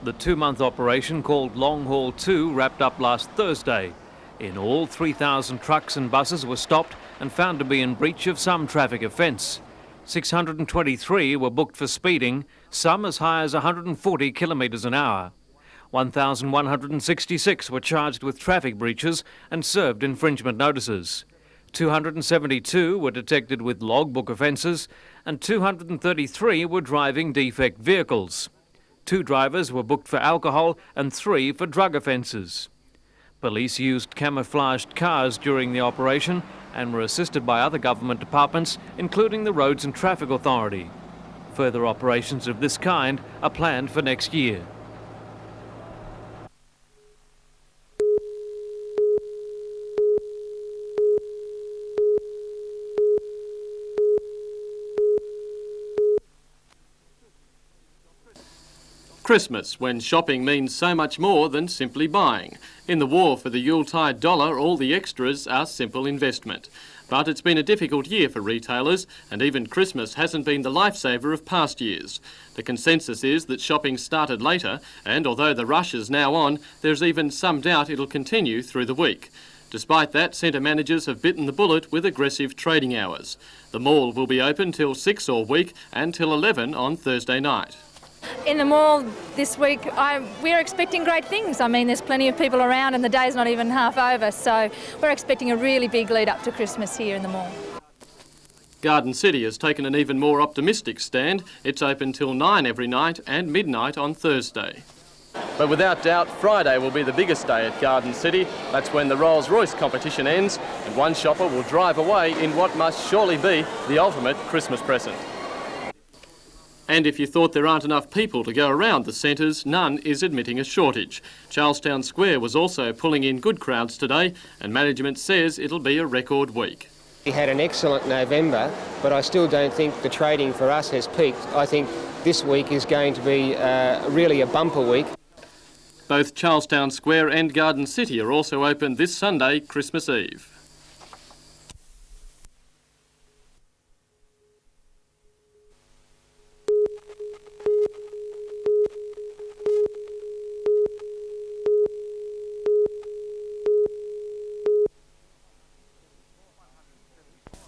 The 2-month operation, called Long Haul 2, wrapped up last Thursday. In all, 3,000 trucks and buses were stopped and found to be in breach of some traffic offence. 623 were booked for speeding, some as high as 140 kilometres an hour. 1,166 were charged with traffic breaches and served infringement notices. 272 were detected with logbook offences and 233 were driving defect vehicles. 2 drivers were booked for alcohol and 3 for drug offences. Police used camouflaged cars during the operation and were assisted by other government departments, including the Roads and Traffic Authority. Further operations of this kind are planned for next year. Christmas, when shopping means so much more than simply buying. In the war for the Yuletide dollar, all the extras are simple investment. But it's been a difficult year for retailers, and even Christmas hasn't been the lifesaver of past years. The consensus is that shopping started later, and although the rush is now on, there's even some doubt it'll continue through the week. Despite that, centre managers have bitten the bullet with aggressive trading hours. The mall will be open till 6 all week and till 11 on Thursday night. In the mall this week, we're expecting great things. I mean, there's plenty of people around and the day's not even half over, so we're expecting a really big lead up to Christmas here in the mall. Garden City has taken an even more optimistic stand. It's open till 9 every night and midnight on Thursday. But without doubt, Friday will be the biggest day at Garden City. That's when the Rolls-Royce competition ends and one shopper will drive away in what must surely be the ultimate Christmas present. And if you thought there aren't enough people to go around the centres, none is admitting a shortage. Charlestown Square was also pulling in good crowds today, and management says it'll be a record week. We had an excellent November, but I still don't think the trading for us has peaked. I think this week is going to be really a bumper week. Both Charlestown Square and Garden City are also open this Sunday, Christmas Eve.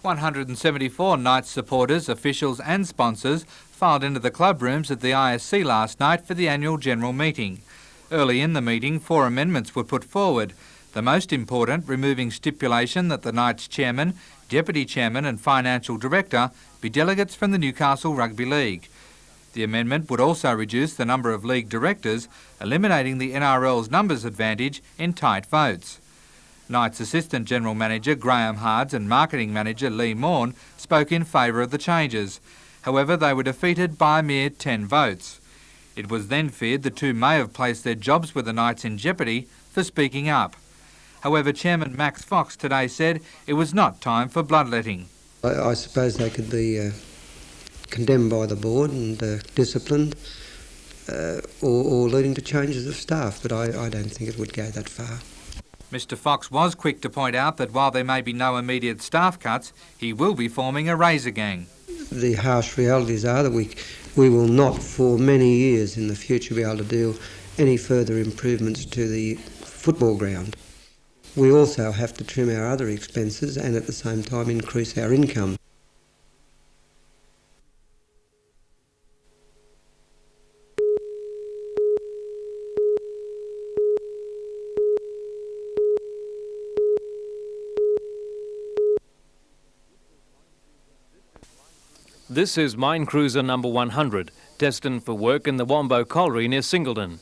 "174 Knights supporters, officials and sponsors filed into the club rooms at the ISC last night for the annual general meeting. Early in the meeting, 4 amendments were put forward, the most important removing stipulation that the Knights chairman, deputy chairman and financial director be delegates from the Newcastle Rugby League. The amendment would also reduce the number of league directors, eliminating the NRL's numbers advantage in tight votes. Knights Assistant General Manager Graham Hards and Marketing Manager Lee Morn spoke in favour of the changes. However, they were defeated by a mere 10 votes. It was then feared the two may have placed their jobs with the Knights in jeopardy for speaking up. However, Chairman Max Fox today said it was not time for bloodletting. I suppose they could be condemned by the board and disciplined or leading to changes of staff, but I don't think it would go that far. Mr Fox was quick to point out that while there may be no immediate staff cuts, he will be forming a razor gang. The harsh realities are that we will not for many years in the future be able to do any further improvements to the football ground. We also have to trim our other expenses and at the same time increase our income. This is mine cruiser number 100, destined for work in the Wombo Colliery near Singleton.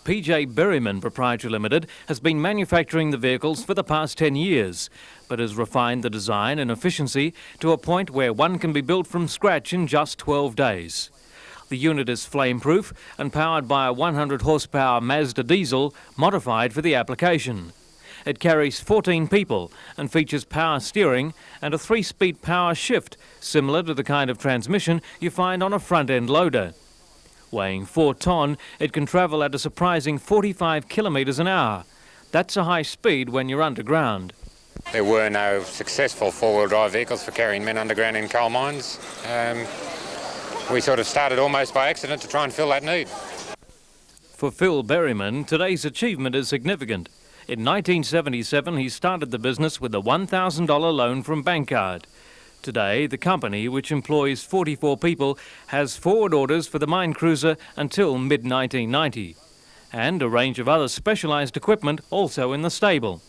PJ Berryman Proprietary Limited has been manufacturing the vehicles for the past 10 years, but has refined the design and efficiency to a point where one can be built from scratch in just 12 days. The unit is flame-proof and powered by a 100 horsepower Mazda diesel modified for the application. It carries 14 people and features power steering and a 3-speed power shift, similar to the kind of transmission you find on a front-end loader. Weighing 4 tonne, it can travel at a surprising 45 kilometres an hour. That's a high speed when you're underground. There were no successful four-wheel drive vehicles for carrying men underground in coal mines. We sort of started almost by accident to try and fill that need. For Phil Berryman, today's achievement is significant. In 1977, he started the business with a $1,000 loan from Bankcard. Today, the company, which employs 44 people, has forward orders for the mine cruiser until mid-1990, and a range of other specialised equipment also in the stable.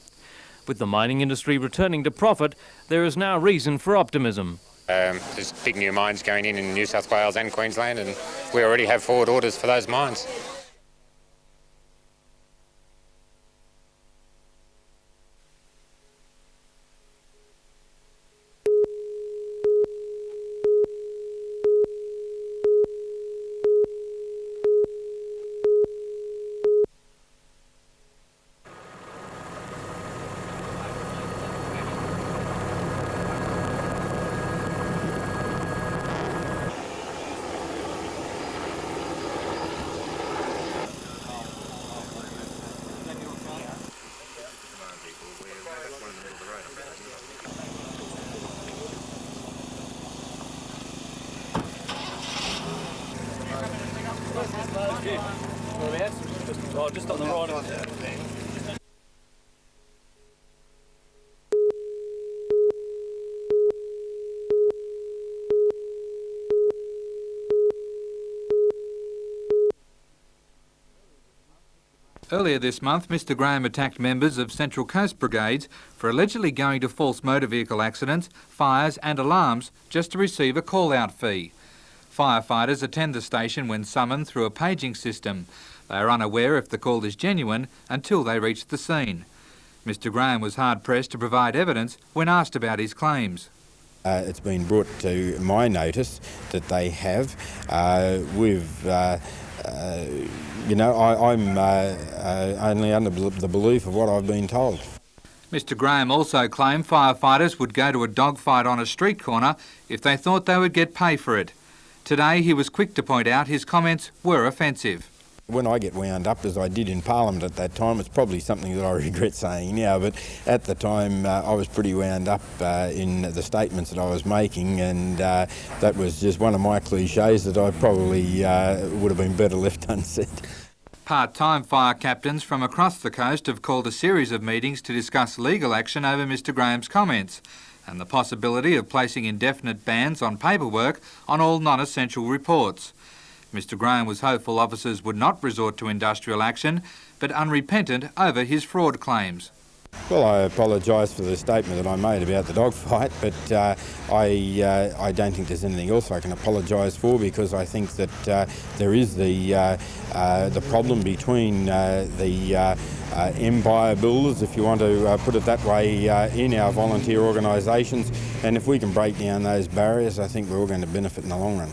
With the mining industry returning to profit, there is now reason for optimism. There's big new mines going in New South Wales and Queensland, and we already have forward orders for those mines. Just on the right. Earlier this month, Mr Graham attacked members of Central Coast Brigades for allegedly going to false motor vehicle accidents, fires and alarms just to receive a call-out fee. Firefighters attend the station when summoned through a paging system. They are unaware if the call is genuine until they reach the scene. Mr Graham was hard-pressed to provide evidence when asked about his claims. It's been brought to my notice that they have. I'm only under the belief of what I've been told. Mr Graham also claimed firefighters would go to a dogfight on a street corner if they thought they would get pay for it. Today he was quick to point out his comments were offensive. When I get wound up, as I did in Parliament at that time, it's probably something that I regret saying now, but at the time I was pretty wound up in the statements that I was making, and that was just one of my cliches that I probably would have been better left unsaid. Part-time fire captains from across the coast have called a series of meetings to discuss legal action over Mr Graham's comments and the possibility of placing indefinite bans on paperwork on all non-essential reports. Mr Graham was hopeful officers would not resort to industrial action, but unrepentant over his fraud claims. Well, I apologise for the statement that I made about the dogfight, but I don't think there's anything else I can apologise for, because I think that there is the problem between the empire builders, if you want to put it that way, in our volunteer organisations, and if we can break down those barriers, I think we're all going to benefit in the long run.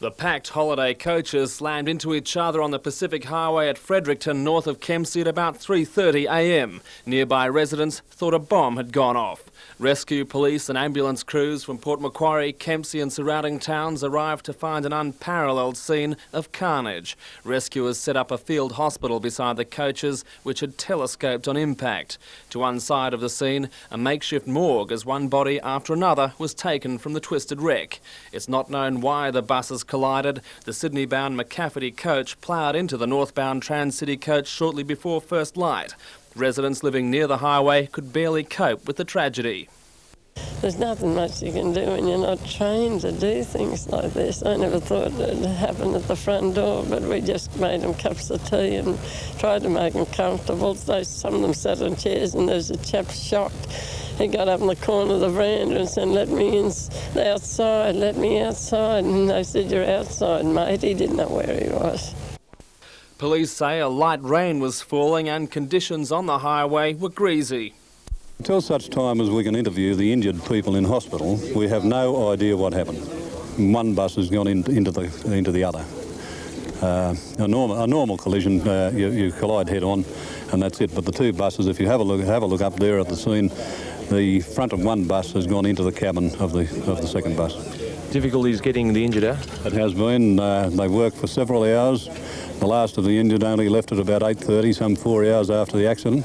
The packed holiday coaches slammed into each other on the Pacific Highway at Fredericton, north of Kempsey, at about 3:30 a.m. Nearby residents thought a bomb had gone off. Rescue, police and ambulance crews from Port Macquarie, Kempsey and surrounding towns arrived to find an unparalleled scene of carnage. Rescuers set up a field hospital beside the coaches, which had telescoped on impact. To one side of the scene, a makeshift morgue as one body after another was taken from the twisted wreck. It's not known why the buses collided. The Sydney-bound McCafferty coach ploughed into the northbound Trans-City coach shortly before first light. Residents living near the highway could barely cope with the tragedy. There's nothing much you can do when you're not trained to do things like this. I never thought it'd happen at the front door, but we just made them cups of tea and tried to make them comfortable. Some of them sat on chairs, and there was a chap shocked. He got up in the corner of the veranda and said, "Let me in, outside, let me outside." And they said, "You're outside, mate." He didn't know where he was. Police say a light rain was falling and conditions on the highway were greasy. Until such time as we can interview the injured people in hospital, we have no idea what happened. One bus has gone into the other. A normal collision, you collide head on, and that's it. But the two buses, if you have a look up there at the scene, the front of one bus has gone into the cabin of the second bus. Difficulties getting the injured out? It has been. They worked for several hours. The last of the injured only left at about 8:30, some 4 hours after the accident.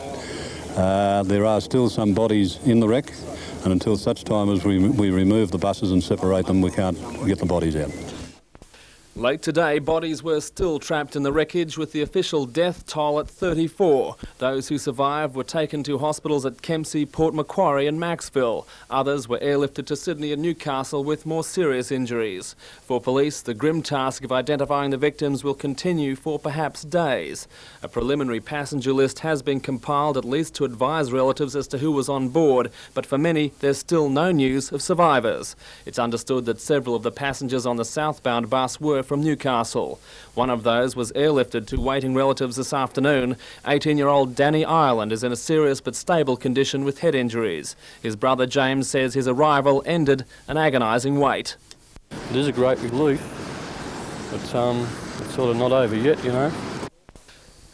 There are still some bodies in the wreck, and until such time as we remove the buses and separate them, we can't get the bodies out. Late today, bodies were still trapped in the wreckage, with the official death toll at 34. Those who survived were taken to hospitals at Kempsey, Port Macquarie and Maxville. Others were airlifted to Sydney and Newcastle with more serious injuries. For police, the grim task of identifying the victims will continue for perhaps days. A preliminary passenger list has been compiled, at least to advise relatives as to who was on board, but for many, there's still no news of survivors. It's understood that several of the passengers on the southbound bus were from Newcastle. One of those was airlifted to waiting relatives this afternoon. 18-year-old Danny Ireland is in a serious but stable condition with head injuries. His brother James says his arrival ended an agonising wait. It is a great relief, but it's sort of not over yet, you know.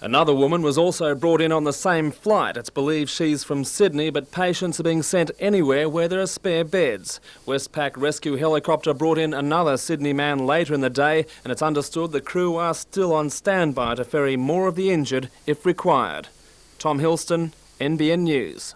Another woman was also brought in on the same flight. It's believed she's from Sydney, but patients are being sent anywhere where there are spare beds. Westpac Rescue Helicopter brought in another Sydney man later in the day, and it's understood the crew are still on standby to ferry more of the injured if required. Tom Hilston, NBN News.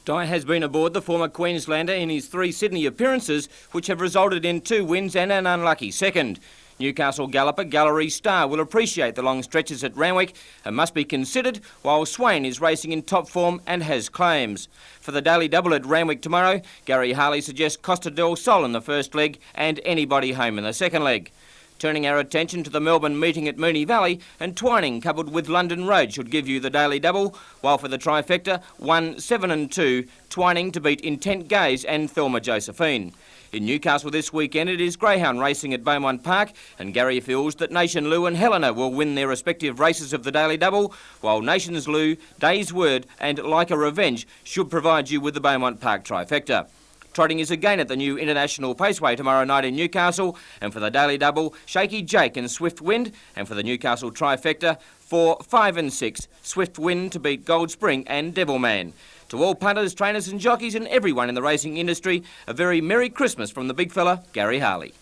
Dye has been aboard the former Queenslander in his 3 Sydney appearances, which have resulted in 2 wins and an unlucky second. Newcastle galloper Gallery Star will appreciate the long stretches at Randwick and must be considered, while Swain is racing in top form and has claims. For the daily double at Randwick tomorrow, Gary Harley suggests Costa del Sol in the first leg and Anybody Home in the second leg. Turning our attention to the Melbourne meeting at Moonee Valley, and Twining coupled with London Road should give you the daily double, while for the trifecta, 1, 7 and 2, Twining to beat Intent Gaze and Thelma Josephine. In Newcastle this weekend it is greyhound racing at Beaumont Park, and Gary feels that Nation Lou and Helena will win their respective races of the daily double, while Nations Lou, Day's Word and Like a Revenge should provide you with the Beaumont Park trifecta. Trotting is again at the new International Paceway tomorrow night in Newcastle, and for the daily double, Shaky Jake and Swift Wind, and for the Newcastle trifecta, 4, 5 and 6, Swift Wind to beat Gold Spring and Devilman. To all punters, trainers and jockeys and everyone in the racing industry, a very Merry Christmas from the big fella, Gary Harley.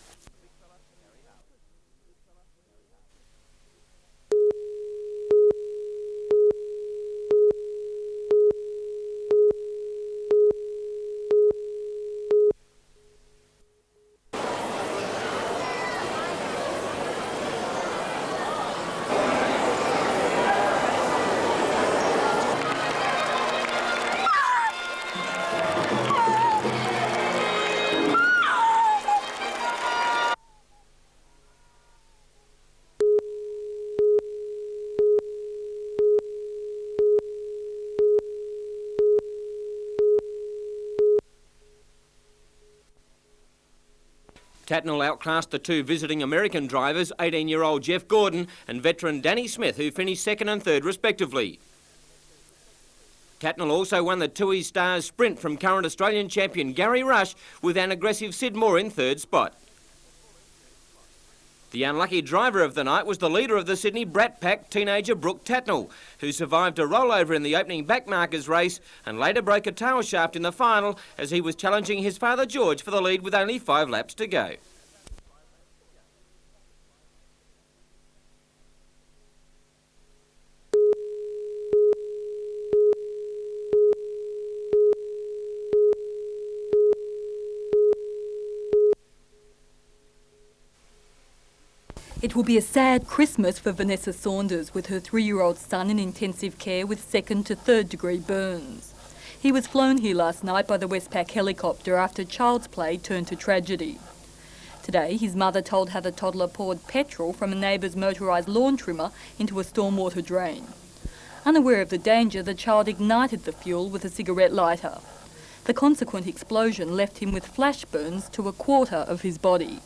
Tatnall outclassed the 2 visiting American drivers, 18-year-old Jeff Gordon and veteran Danny Smith, who finished 2nd and 3rd respectively. Tatnall also won the Tui Stars Sprint from current Australian champion Gary Rush, with an aggressive Sid Moore in 3rd spot. The unlucky driver of the night was the leader of the Sydney Brat Pack, teenager Brooke Tatnall, who survived a rollover in the opening backmarkers race and later broke a tail shaft in the final as he was challenging his father George for the lead with only 5 laps to go. It will be a sad Christmas for Vanessa Saunders, with her 3-year-old son in intensive care with 2nd to 3rd degree burns. He was flown here last night by the Westpac helicopter after child's play turned to tragedy. Today, his mother told how the toddler poured petrol from a neighbour's motorised lawn trimmer into a stormwater drain. Unaware of the danger, the child ignited the fuel with a cigarette lighter. The consequent explosion left him with flash burns to a quarter of his body.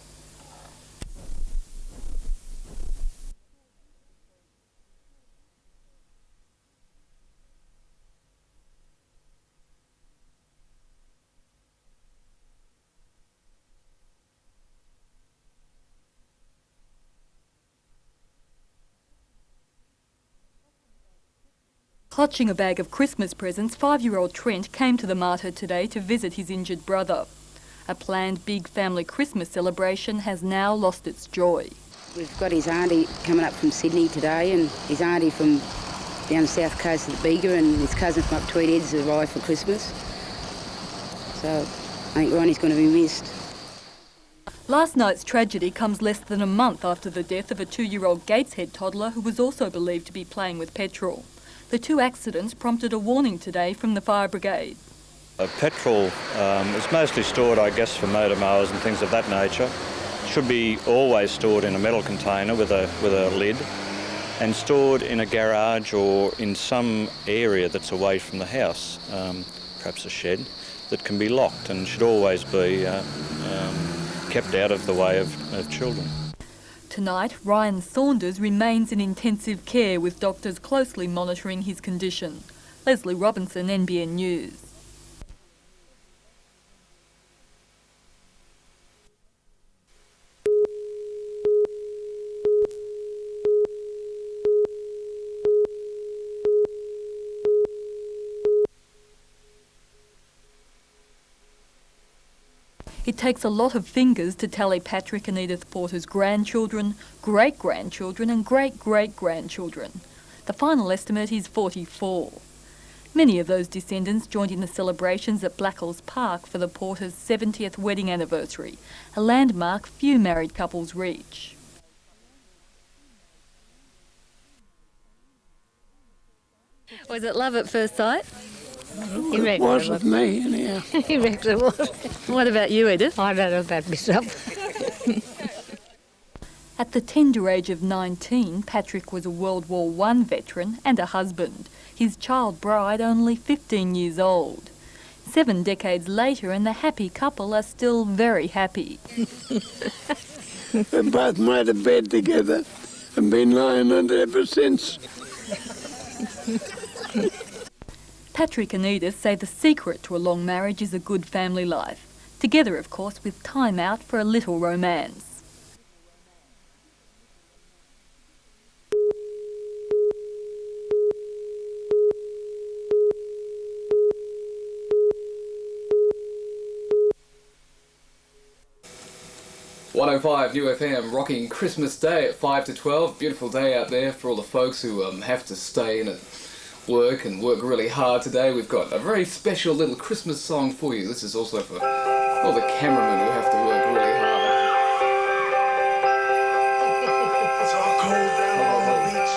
Clutching a bag of Christmas presents, 5-year-old Trent came to the Mater today to visit his injured brother. A planned big family Christmas celebration has now lost its joy. We've got his auntie coming up from Sydney today, and his auntie from down the south coast of the Bega, and his cousin from up Tweed Heads arrived for Christmas. So I think Ronnie's going to be missed. Last night's tragedy comes less than a month after the death of a 2-year-old Gateshead toddler who was also believed to be playing with petrol. The two accidents prompted a warning today from the fire brigade. Petrol is mostly stored, I guess, for motor mowers and things of that nature. Should be always stored in a metal container with a lid and stored in a garage or in some area that's away from the house, perhaps a shed, that can be locked and should always be kept out of the way of children. Tonight, Ryan Saunders remains in intensive care with doctors closely monitoring his condition. Leslie Robinson, NBN News. It takes a lot of fingers to tally Patrick and Edith Porter's grandchildren, great-grandchildren and great-great-grandchildren. The final estimate is 44. Many of those descendants joined in the celebrations at Blackwell's Park for the Porters' 70th wedding anniversary, a landmark few married couples reach. Was it love at first sight? It was with me, anyhow. He reckons it was. What about you, Edith? I don't know about myself. At the tender age of 19, Patrick was a World War I veteran and a husband. His child bride only 15 years old. 7 decades later and the happy couple are still very happy. We both made a bed together and been lying on it ever since. Patrick and Edith say the secret to a long marriage is a good family life. Together, of course, with time out for a little romance. .105 UFM, rocking Christmas Day at 5 to 12. Beautiful day out there for all the folks who have to stay in at work and work really hard today. We've got a very special little Christmas song for you. This is also for all the cameramen who have to work really hard. It's all cold down on the beach.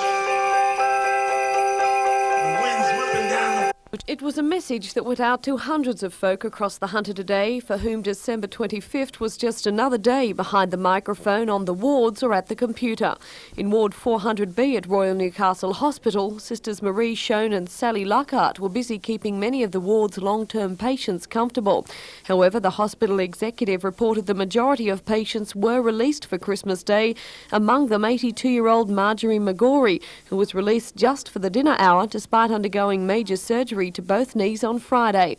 The wind's whipping down. It was a message that went out to hundreds of folk across the Hunter today for whom December 25th was just another day behind the microphone on the wards or at the computer. In Ward 400B at Royal Newcastle Hospital, Sisters Marie Schoen and Sally Lockhart were busy keeping many of the ward's long-term patients comfortable. However, the hospital executive reported the majority of patients were released for Christmas Day, among them 82-year-old Marjorie McGorry, who was released just for the dinner hour despite undergoing major surgery to both knees on Friday.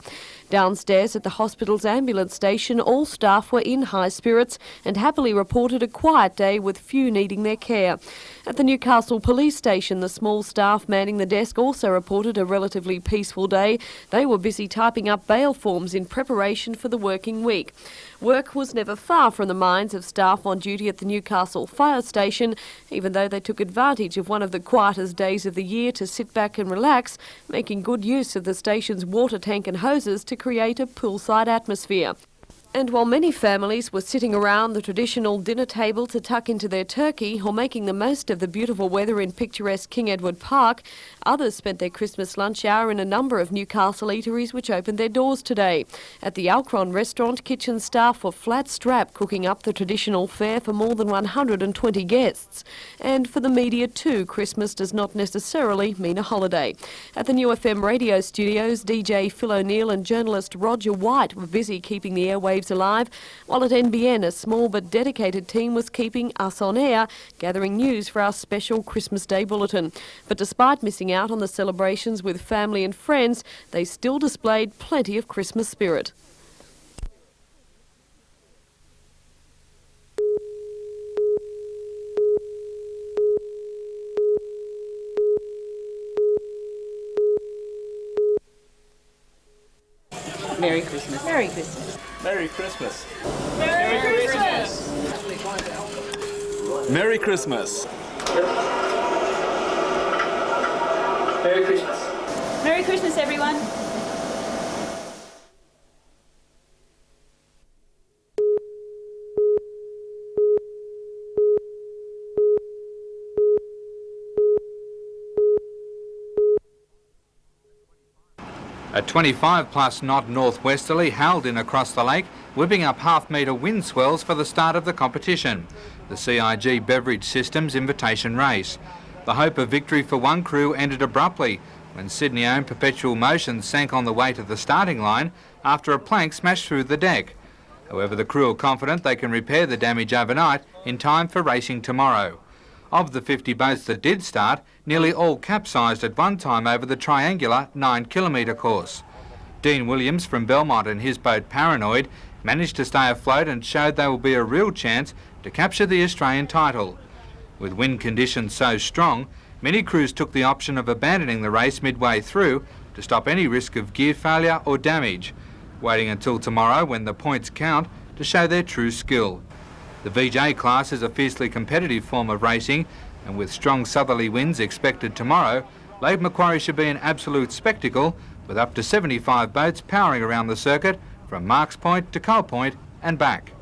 Downstairs at the hospital's ambulance station, all staff were in high spirits and happily reported a quiet day with few needing their care. At the Newcastle police station, the small staff manning the desk also reported a relatively peaceful day. They were busy typing up bail forms in preparation for the working week. Work was never far from the minds of staff on duty at the Newcastle fire station, even though they took advantage of one of the quietest days of the year to sit back and relax, making good use of the station's water tank and hoses to create a poolside atmosphere. And while many families were sitting around the traditional dinner table to tuck into their turkey or making the most of the beautiful weather in picturesque King Edward Park, others spent their Christmas lunch hour in a number of Newcastle eateries which opened their doors today. At the Alcron restaurant, kitchen staff were flat-strapped cooking up the traditional fare for more than 120 guests. And for the media too, Christmas does not necessarily mean a holiday. At the New FM radio studios, DJ Phil O'Neill and journalist Roger White were busy keeping the airwaves alive, while at NBN a small but dedicated team was keeping us on air, gathering news for our special Christmas Day bulletin. But despite missing out on the celebrations with family and friends, they still displayed plenty of Christmas spirit. Merry Christmas. Merry Christmas. Merry Christmas. Merry Christmas. Merry Christmas. Merry Christmas. Merry Christmas, everyone. A 25+ knot northwesterly howled in across the lake, whipping up half-metre wind swells for the start of the competition, the CIG Beverage Systems Invitation Race. The hope of victory for one crew ended abruptly when Sydney-owned Perpetual Motion sank on the way to the starting line after a plank smashed through the deck. However, the crew are confident they can repair the damage overnight in time for racing tomorrow. Of the 50 boats that did start, nearly all capsized at one time over the triangular 9-kilometre course. Dean Williams from Belmont and his boat Paranoid managed to stay afloat and showed they will be a real chance to capture the Australian title. With wind conditions so strong, many crews took the option of abandoning the race midway through to stop any risk of gear failure or damage, waiting until tomorrow when the points count to show their true skill. The VJ class is a fiercely competitive form of racing, and with strong southerly winds expected tomorrow, Lake Macquarie should be an absolute spectacle with up to 75 boats powering around the circuit from Marks Point to Coal Point and back.